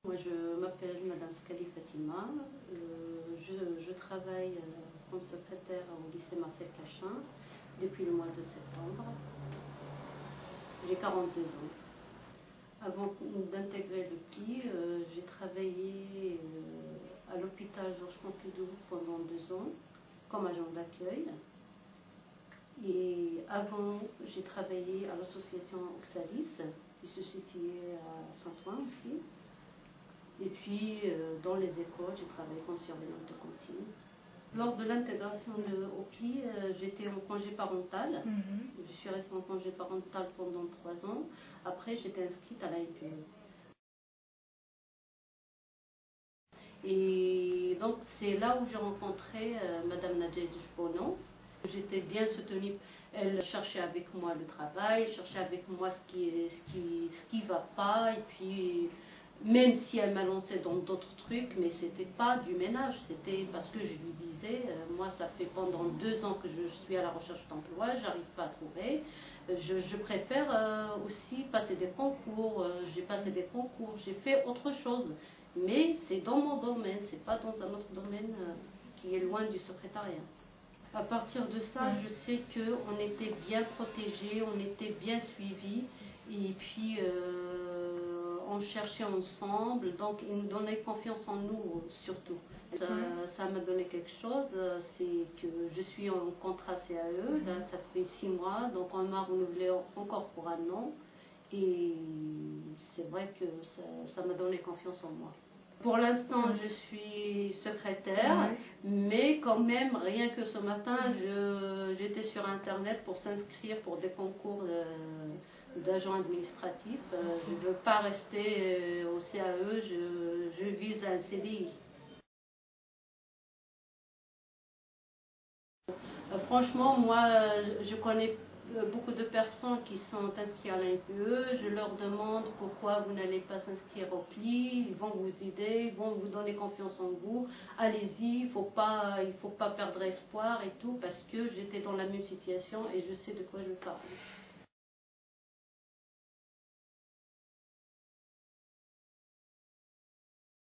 Moi, je m'appelle Madame Scali Fatima. Je travaille comme secrétaire au lycée Marcel Cachin depuis le mois de septembre. J'ai 42 ans. Avant d'intégrer le PLI, j'ai travaillé à l'hôpital Georges Pompidou pendant 2 ans comme agent d'accueil. Et avant, j'ai travaillé à l'association Oxalis, qui se situait à Saint-Ouen aussi. Et puis, dans les écoles, j'ai travaillé comme surveillante de cantine. Lors de l'intégration au PLI, j'étais en congé parental. Je suis restée en congé parental pendant 3 ans. Après, j'étais inscrite à la NPE. Et donc, c'est là où j'ai rencontré Madame Nadia Dujbono. J'étais bien soutenue. Elle cherchait avec moi le travail, cherchait avec moi ce qui va pas. Et puis, même si elle m'a lancé dans d'autres trucs, mais c'était pas du ménage, c'était parce que je lui disais, moi ça fait pendant 2 ans que je suis à la recherche d'emploi, j'arrive pas à trouver, je préfère aussi passer des concours, j'ai passé des concours, j'ai fait autre chose, mais c'est dans mon domaine, c'est pas dans un autre domaine qui est loin du secrétariat. À partir de ça, je sais qu'on était bien protégés, on était bien suivis, et puis on cherchait ensemble, donc ils nous donnaient confiance en nous surtout. Ça m'a donné quelque chose, c'est que je suis en contrat CAE, là ça fait 6 mois, donc on m'a renouvelé encore pour 1 an, et c'est vrai que ça m'a donné confiance en moi. Pour l'instant, je suis secrétaire, mais quand même, rien que ce matin, j'étais sur Internet pour s'inscrire pour des concours d'agents administratifs. Je ne veux pas rester au CAE, je vise un CDI. Franchement, moi, je connais beaucoup de personnes qui sont inscrites à l'NPE. Je leur demande pourquoi vous n'allez pas s'inscrire au PLI. Ils vont vous aider, ils vont vous donner confiance en vous. Allez-y, il faut pas perdre espoir et tout, parce que j'étais dans la même situation et je sais de quoi je parle.